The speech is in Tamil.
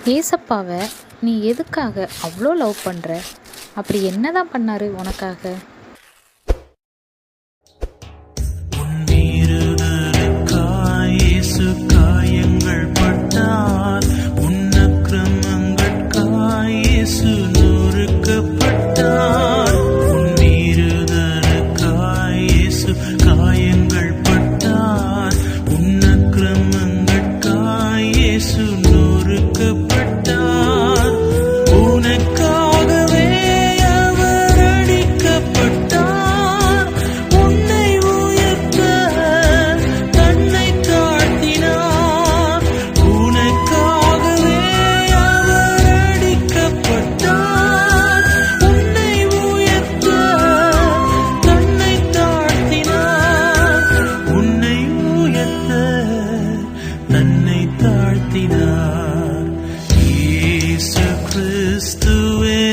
ஏசப்பாவை நீ எதுக்காக அவ்வளோ லவ் பண்ணுற? அப்படி என்ன தான் பண்ணாரு உனக்காக? தன்னை தாழ்த்தினார். இயேசு கிறிஸ்துவே